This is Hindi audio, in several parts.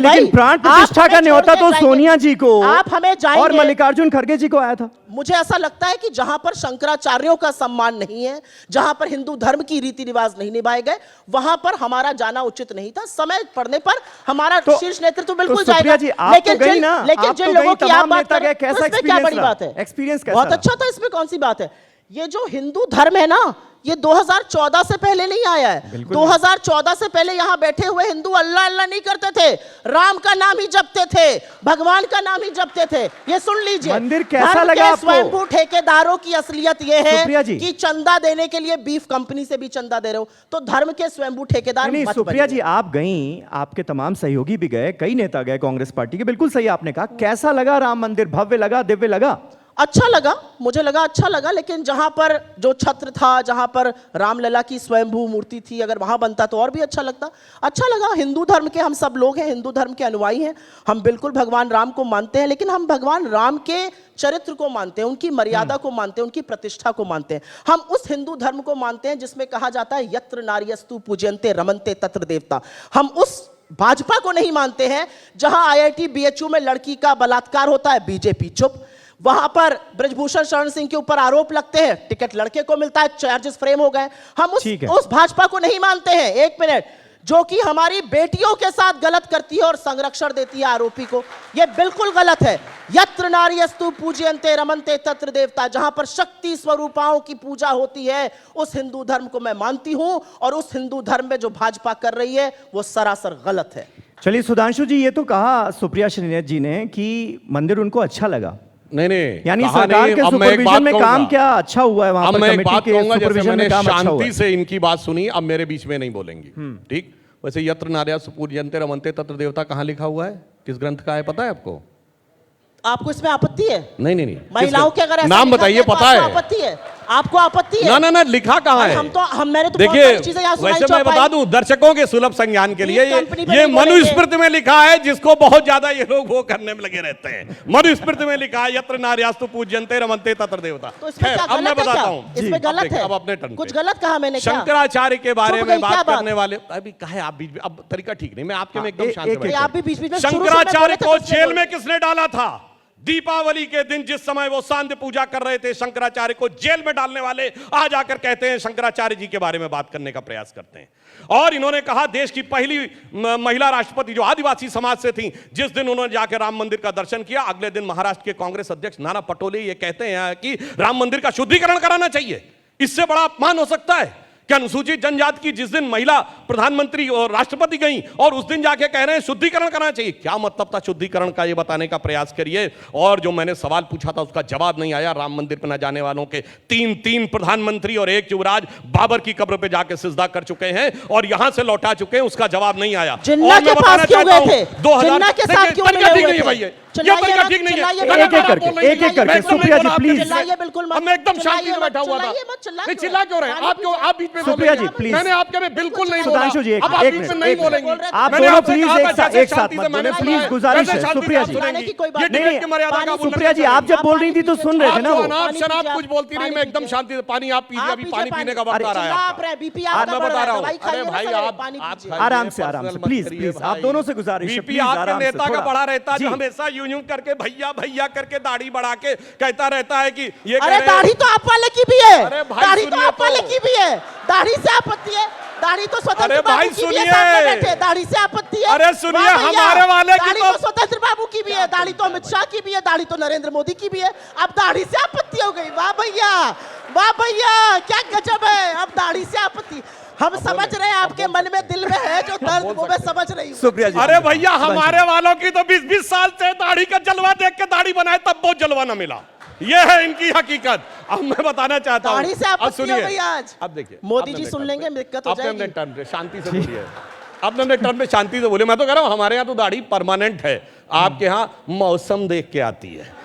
लेकिन प्राण प्रतिष्ठा का न्योता तो सोनिया जी को आप हमें जाएंगे और मल्लिकार्जुन खड़गे जी को आया था। मुझे ऐसा लगता है कि जहां पर शंकराचार्यों का सम्मान नहीं है, जहां पर हिंदू धर्म की रीति रिवाज नहीं निभाए गए, वहां पर हमारा जाना उचित नहीं था। समय पड़ने पर हमारा शीर्ष नेतृत्व बिल्कुल जाएगा। लेकिन जिन लोगों की आप बात कर रहे हैं, इसमें क्या बड़ी बात है? एक्सपीरियंस बहुत अच्छा था, इसमें कौन सी बात है? ये जो हिंदू धर्म है ना, ये 2014 से पहले नहीं आया है। 2014 से पहले यहां बैठे हुए हिंदू अल्लाह अल्लाह नहीं करते थे, राम का नाम ही जपते थे, भगवान का नाम ही जपते थे। ये सुन लीजिए, मंदिर कैसा लगा आपको? स्वयंभू ठेकेदारों की असलियत ये है कि चंदा देने के लिए बीफ कंपनी से भी चंदा दे रहे हो, तो धर्म के स्वयंभू ठेकेदार नहीं। सुप्रिया जी, आप गई, आपके तमाम सहयोगी भी गए, कई नेता गए कांग्रेस पार्टी के, बिल्कुल सही आपने कहा। कैसा लगा राम मंदिर? भव्य लगा, दिव्य लगा? अच्छा लगा, मुझे लगा अच्छा लगा। लेकिन जहां पर जो छत्र था, जहां पर रामलला की स्वयंभू मूर्ति थी, अगर वहां बनता तो और भी अच्छा लगता। अच्छा लगा। हिंदू धर्म के हम सब लोग हैं, हिंदू धर्म के अनुयायी हैं, हम बिल्कुल भगवान राम को मानते हैं, लेकिन हम भगवान राम के चरित्र को मानते हैं, उनकी मर्यादा को मानते हैं, उनकी प्रतिष्ठा को मानते हैं। हम उस हिंदू धर्म को मानते हैं जिसमें कहा जाता है यत्र नार्यस्तु पूज्यन्ते रमन्ते तत्र देवता। हम उस भाजपा को नहीं मानते हैं जहां IIT BHU में लड़की का बलात्कार होता है, बीजेपी चुप। वहां पर ब्रजभूषण शरण सिंह के ऊपर आरोप लगते हैं, टिकट लड़के को मिलता है, चार्जेस फ्रेम हो गए। हम उस भाजपा को नहीं मानते हैं, एक मिनट, जो कि हमारी बेटियों के साथ गलत करती है और संरक्षण देती है आरोपी को। यह बिल्कुल गलत है। यत्र नार्यस्तु पूज्यन्ते रमन्ते तत्र देवता, जहां पर शक्ति स्वरूपाओं की पूजा होती है, उस हिंदू धर्म को मैं मानती हूं, और उस हिंदू धर्म में जो भाजपा कर रही है वो सरासर गलत है। चलिए सुधांशु जी, ये तो कहा सुप्रिया श्रीनेत जी ने कि मंदिर उनको अच्छा लगा। नहीं, यानी सरकार के सुपरविजन में काम क्या अच्छा हुआ है वहां पर? मैं एक बात कहूंगा, जैसे मैंने शांति अच्छा से इनकी बात सुनी, अब मेरे बीच में नहीं बोलेंगी, ठीक? वैसे यत्र नार्यस्तु पूज्यन्ते रमन्ते तत्र देवता कहाँ लिखा हुआ है, किस ग्रंथ का है, पता है आपको? आपको इसमें आपत्ति है? नहीं। महिलाओं के अगर नाम बताइए, पता है? आपत्ति है? आपको आपत्ति है? ना, लिखा कहाँ है? मैंने तो देखिए, वैसे मैं बता दूं दर्शकों के सुलभ संज्ञान के लिए, ये मनुस्मृति में लिखा है, जिसको बहुत ज्यादा ये लोग वो करने में लगे रहते हैं। मनुस्मृति में लिखा है यत्र नार्यस्तु पूज्यन्ते रमन्ते तत्र देवता। अब मैं बताता हूं, इसमें गलत है। अब अपने टर्न कुछ गलत कहा मैंने? शंकराचार्य के बारे में बात करने वाले अभी कहा, आप बीच में, अब तरीका ठीक नहीं, मैं आपके में एकदम शांत बैठा। आप भी बीच में शंकराचार्य को जेल में किसने डाला था? दीपावली के दिन जिस समय वो सांध्य पूजा कर रहे थे, शंकराचार्य को जेल में डालने वाले आज आकर कहते हैं शंकराचार्य जी के बारे में बात करने का प्रयास करते हैं। और इन्होंने कहा देश की पहली महिला राष्ट्रपति जो आदिवासी समाज से थी, जिस दिन उन्होंने जाकर राम मंदिर का दर्शन किया, अगले दिन महाराष्ट्र के कांग्रेस अध्यक्ष नाना पटोले ये कहते हैं कि राम मंदिर का शुद्धिकरण कराना चाहिए। इससे बड़ा अपमान हो सकता है क्या? अनुसूचित जनजाति की जिस दिन महिला प्रधानमंत्री और राष्ट्रपति गई और उस दिन जाके कह रहे हैं शुद्धिकरण करना चाहिए। क्या मतलब था शुद्धिकरण का, ये बताने का प्रयास करिए। और जो मैंने सवाल पूछा था उसका जवाब नहीं आया। राम मंदिर पर न जाने वालों के तीन प्रधानमंत्री और एक युवराज बाबर की कब्र पे जाके सिजदा कर चुके हैं और यहां से लौटा चुके हैं, उसका जवाब नहीं आया। जिन्ना के पास क्यों गए थे? 2000 के साथ क्यों मिले हुए थे? भैया, ये तरीका ठीक नहीं है। एक एक करके सुप्रिया जी प्लीज। मैं एकदम शांति से बैठा हुआ था। नहीं चिल्ला क्यों रहे हैं? आप बीच में सुप्रिया जी प्लीज। मैंने आपके में बिल्कुल नहीं बोला। सुधांशु जी अब आप बीच में नहीं बोलेंगे। आप दोनों प्लीज एक साथ मत बोले, प्लीज गुजारिश है सुप्रिया जी। नहीं सुप्रिया जी, आप जब बोल रही थी तो सुन रहे थे ना वो। शराब कुछ बोलती नहीं, मैं एकदम शांति से। पानी आप पीजिए, अभी पानी पीने का वक्त आ रहा है। मैं बता रहा हूँ, अरे भाई आप आराम से प्लीज प्लीज, आप दोनों से गुजारिश है, प्लीज आराम से। नेता का बड़ा रहता है जो हमेशा यूं करके भैया भैया करके दाढ़ी बढ़ा के कहता रहता है कि ये, अरे दाढ़ी तो आप वाले की भी है, दाढ़ी तो आप वाले की भी है, दाढ़ी से आपत्ति है? दाढ़ी तो स्वतंत्र बाबू की भी है, सामने बैठे, दाढ़ी से आपत्ति है? अरे सुनिए, हमारे वाले की दाढ़ी तो स्वतंत्र बाबू की भी है, दाढ़ी तो अमित शाह की भी है, दाढ़ी तो नरेंद्र मोदी की भी है। अब दाढ़ी से आपत्ति हो गई? वाह भैया, वाह भैया, क्या गजब है। अब दाढ़ी से आपत्ति। हम समझ रहे हैं आपके मन में, दिल में है जो दर्द, वो मैं समझ रही हूँ। अरे भैया, हमारे वालों की तो 20-20 साल से दाढ़ी का जलवा देख के दाढ़ी बनाए तब बहुत जलवा ना मिला। ये है इनकी हकीकत। अब मैं बताना चाहता हूँ, अब सुनिए, आज अब देखिए, मोदी जी सुन लेंगे, दिक्कत हो जाएगी। अपने टर्न पे शांति से बोलिए, अपने टर्न पे शांति से बोलिए। मैं तो कह रहा हूँ हमारे यहाँ तो दाढ़ी परमानेंट है, आपके यहाँ मौसम देख के आती है।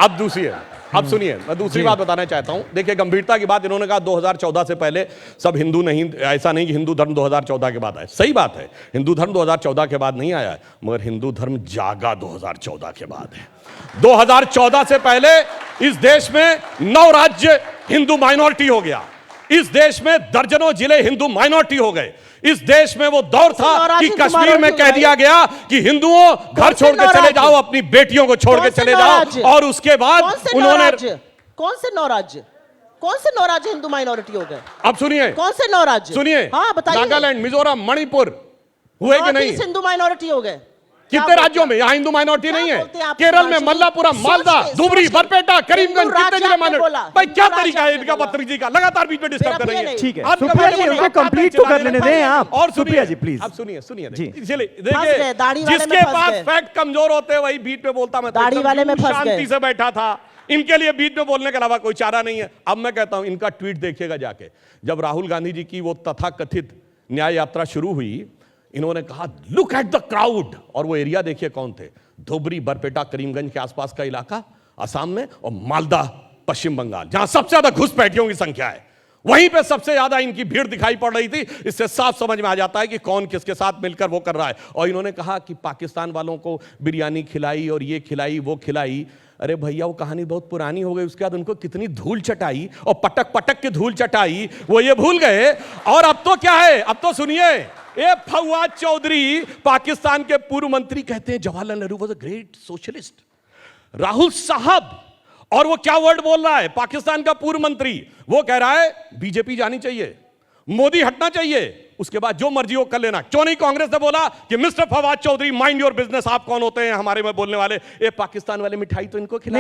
अब दूसरी है, अब सुनिए, मैं दूसरी बात बताना चाहता हूं। देखिए, गंभीरता की बात, इन्होंने कहा 2014 से पहले सब हिंदू नहीं, ऐसा नहीं कि हिंदू धर्म 2014 के बाद आया। सही बात है, हिंदू धर्म 2014 के बाद नहीं आया है, मगर हिंदू धर्म जागा 2014 के बाद है। 2014 से पहले इस देश में 9 राज्य हिंदू माइनॉरिटी हो गया, इस देश में दर्जनों जिले हिंदू माइनॉरिटी हो गए। इस देश में वो दौर था नौराजी कि तुम्हारा कश्मीर में क्यों कह भाई? दिया गया कि हिंदुओं घर से छोड़ के चले नौराजी? जाओ, अपनी बेटियों को छोड़ के कौन से चले नौराजी? जाओ, और उसके बाद कौन से उन्होंने नौराज्य? कौन से नौराज्य? कौन से नौराज्य हिंदू माइनॉरिटी हो गए? अब सुनिए, कौन से नौराज्य? सुनिए, हाँ बताइए। नागालैंड, मिजोरम, मणिपुर हुए कि नॉर्थ नहीं? ईस्ट हिंदू माइनॉरिटी हो गए? कितने राज्यों में यहाँ हिंदू माइनॉरिटी नहीं है? केरल में मल्लापुरम, मालदा, धुबरी, बरपेटा, करीमगंज, कितने जिले माइनॉरिटी? भाई क्या तरीका है इनका बदतमीजी का? लगातार बीच में डिस्टर्ब कर रही है। ठीक है, आप सुप्रिया कभी जी, बोले, उनको आप कंप्लीट चला तो कर देने लेने दें आप। और सुप्रिया जी, प्लीज। आप सुनिए, सुनिए, जी। इसलिए फंस गए, देखिए, दाढ़ी वाले में जिसके फंस पास गए। फैक्ट कमजोर होते हैं वही बीच में बोलता, मैं तो दाढ़ी एकदम वाले में फंस शांति गए। से बैठा था। इनके लिए बीच में बोलने के अलावा कोई चारा नहीं है। अब मैं कहता हूं, इनका ट्वीट देखिएगा जाके, जब राहुल गांधी जी की वो तथाकथित न्याय यात्रा शुरू हुई, इन्होंने कहा लुक एट द क्राउड, और वो एरिया देखिए कौन थे, धुबरी, बरपेटा, करीमगंज के आसपास का इलाका असम में, और मालदा पश्चिम बंगाल, जहां सबसे ज्यादा घुसपैठियों की संख्या है, वहीं पे सबसे ज्यादा इनकी भीड़ दिखाई पड़ रही थी। इससे साफ समझ में आ जाता है कि कौन किसके साथ मिलकर वो कर रहा है। और इन्होंने कहा कि पाकिस्तान वालों को बिरयानी खिलाई और ये खिलाई वो खिलाई। अरे भैया, वो कहानी बहुत पुरानी हो गई। उसके बाद उनको कितनी धूल चटाई और पटक पटक के धूल चटाई, वो ये भूल गए। और अब तो क्या है, अब तो सुनिए, ये फवाद चौधरी, पाकिस्तान के पूर्व मंत्री, कहते हैं Jawaharlal Nehru was a great socialist. Rahul साहब, और वो क्या वर्ड बोल रहा है, पाकिस्तान का पूर्व मंत्री, वो कह रहा है बीजेपी जानी चाहिए, मोदी हटना चाहिए, उसके बाद जो मर्जी हो कर लेना। क्यों नहीं कांग्रेस ने बोला कि mister Fawad Chaudhry mind your business, आप कौन होते हैं हमारे में बोलने वाले? ये पाकिस्तान वाले मिठाई तो इनको खिला